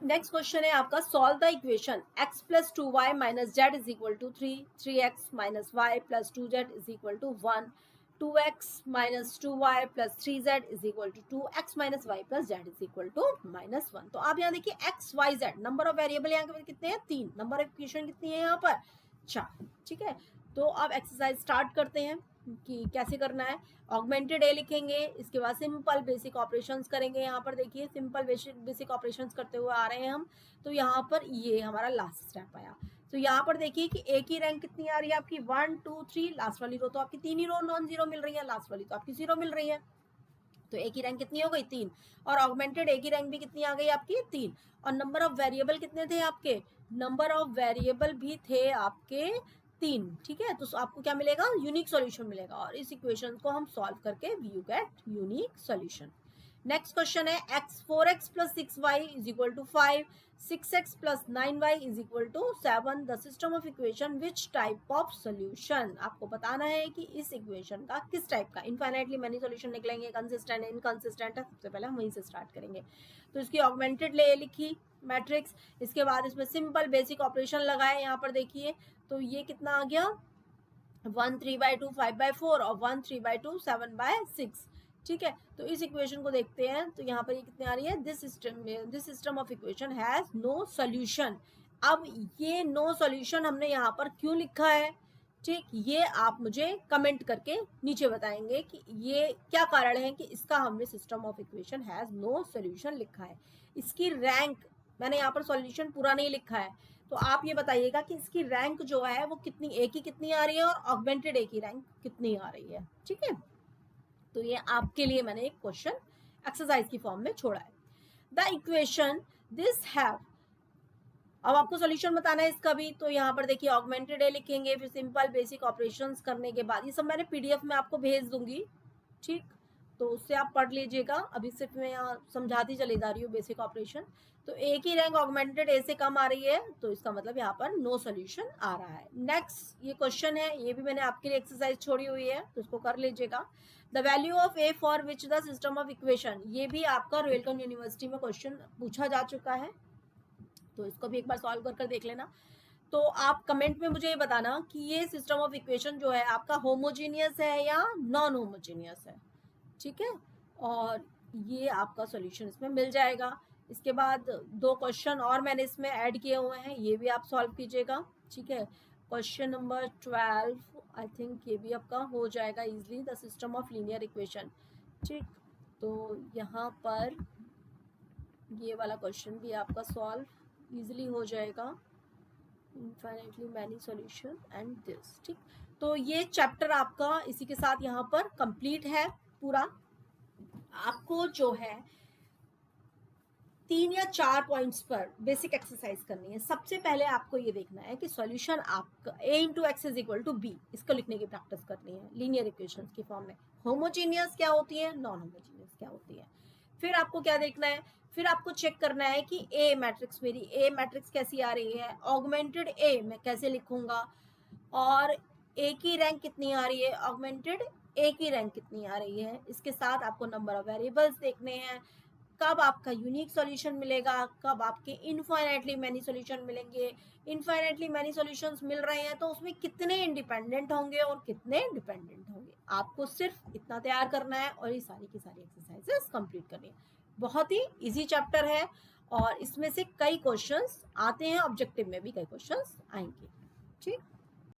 Next question है आपका, solve the equation x plus 2y minus z is equal to 3, 3x minus y plus 2z is equal to 1, 2x minus 2y plus 3z is equal to 2x minus y plus z is equal to -1। तो आप यहाँ देखिए x y z number of variable यहाँ पे कितने हैं, 3, number of equation कितनी है यहाँ पर, 4। ठीक है, तो आप एक्सरसाइज स्टार्ट करते हैं कि कैसे करना है। ऑगमेंटेड ए लिखेंगे, इसके बाद सिंपल बेसिक ऑपरेशंस करेंगे। यहाँ पर देखिए सिंपल बेसिक ऑपरेशंस करते हुए आ रहे हैं हम, तो यहाँ पर ये हमारा लास्ट स्टेप आया। तो यहाँ पर देखिए कि ए की रैंक कितनी आ रही है आपकी, 1 2 3, लास्ट वाली रो तो आपकी 3 ही रो नॉन जीरो मिल रही है, लास्ट वाली तो आपकी 0 मिल रही है। तो ए की रैंक कितनी हो गई, 3, और ऑगमेंटेड ए की रैंक भी कितनी आ गई आपकी, 3। और नंबर ऑफ वेरिएबल कितने थे आपके, नंबर ऑफ वेरिएबल भी थे आपके 3। ठीक है, तो आपको क्या मिलेगा, यूनिक सॉल्यूशन मिलेगा, और इस इक्वेशन को हम सॉल्व करके you get unique solution. Next question है, x 4x plus 6y is equal to 5, 6x plus 9y is equal to 7, the system of equation which type of solution. आपको बताना है कि इस इक्वेशन का किस टाइप का, इनफाइनाइटली मैनी सोल्यूशन निकलेंगे, कंसिस्टेंट है, इनकंसिस्टेंट है, सबसे पहले हम वहीं से स्टार्ट करेंगे। तो इसकी ऑगमेंटेड ले लिखी मैट्रिक्स, इसके बाद इसमें सिंपल बेसिक ऑपरेशन लगाए। यहाँ पर देखिए तो ये कितना आ गया, 1 3/2 5/4 और 1 3/2 7/6। ठीक है, तो इस इक्वेशन को देखते हैं, तो यहाँ पर ये कितनी आ रही है, this system of equation has no solution. अब ये नो सॉल्यूशन हमने यहाँ पर क्यों लिखा है, ठीक, ये आप मुझे कमेंट करके नीचे बताएंगे कि ये क्या कारण है कि इसका हमने system of equation has no solution लिखा है। इसकी रैंक, मैंने यहाँ पर सॉल्यूशन पूरा नहीं लिखा है, तो आप ये बताइएगा कि इसकी रैंक जो है वो कितनी, ए की कितनी आ रही है और ऑगमेंटेड ए की रैंक कितनी आ रही है। ठीक है, तो ये आपके लिए मैंने एक क्वेश्चन एक्सरसाइज की फॉर्म में छोड़ा है। द इक्वेशन दिस हैव, अब आपको सॉल्यूशन बताना है इसका भी, तो यहाँ पर देखिए ऑगमेंटेड ए लिखेंगे, फिर सिंपल बेसिक ऑपरेशंस करने के बाद, ये सब मैंने पीडीएफ में आपको भेज दूंगी। ठीक, तो उससे आप पढ़ लीजिएगा, अभी सिर्फ मैं यहाँ समझाती चली जा रही हूँ बेसिक ऑपरेशन। तो ए की रैंक ऑगमेंटेड ए से कम आ रही है, तो इसका मतलब यहाँ पर नो सोल्यूशन आ रहा है। नेक्स्ट ये क्वेश्चन है, ये भी मैंने आपके लिए एक्सरसाइज छोड़ी हुई है, तो इसको कर लीजिएगा। The value of A for which the system of equation, ये भी आपका रोयलटन यूनिवर्सिटी में क्वेश्चन पूछा जा चुका है, तो इसको भी एक बार सॉल्व कर देख लेना। तो आप कमेंट में मुझे ये बताना कि ये सिस्टम ऑफ इक्वेशन जो है आपका होमोजीनियस है या नॉन होमोजीनियस है। ठीक है, और ये आपका सॉल्यूशन इसमें मिल जाएगा। इसके बाद 2 क्वेश्चन और मैंने इसमें ऐड किए हुए हैं, ये भी आप सॉल्व कीजिएगा। ठीक है, क्वेश्चन नंबर 12 आई थिंक ये भी आपका हो जाएगा easily, the system of linear equation. ठीक, तो यहाँ पर ये वाला क्वेश्चन भी आपका सॉल्व इजीली हो जाएगा, infinitely many solution and this. ठीक, तो ये चैप्टर आपका इसी के साथ यहाँ पर कंप्लीट है पूरा। आपको जो है 3 या 4 पॉइंट्स पर बेसिक एक्सरसाइज करनी है। सबसे पहले आपको ये देखना है कि सॉल्यूशन आपका a into x is equal to b, इसको लिखने की प्रैक्टिस करनी है लीनियर इक्वेशंस की फॉर्म में। होमोजीनियस क्या होती है, नॉन होमोजीनियस क्या होती है। फिर आपको क्या देखना है, फिर आपको चेक करना है कि ए मैट्रिक्स, मेरी ए मैट्रिक्स कैसी आ रही है, ऑगमेंटेड ए मैं कैसे लिखूंगा, और ए की रैंक कितनी आ रही है, ऑगमेंटेड ए की रैंक कितनी आ रही है। इसके साथ आपको नंबर ऑफ वेरिएबल्स देखने हैं, कब आपका यूनिक सॉल्यूशन मिलेगा, कब आपके इनफाइनाइटली मैनी सॉल्यूशन मिलेंगे। इनफाइनाइटली मैनी सॉल्यूशंस मिल रहे हैं तो उसमें कितने इंडिपेंडेंट होंगे और कितने डिपेंडेंट होंगे। आपको सिर्फ इतना तैयार करना है और ये सारी की सारी एक्सरसाइजेस कंप्लीट करनी है। बहुत ही इजी चैप्टर है, और इसमें से कई क्वेश्चंस आते हैं, ऑब्जेक्टिव में भी कई क्वेश्चंस आएंगे। ठीक।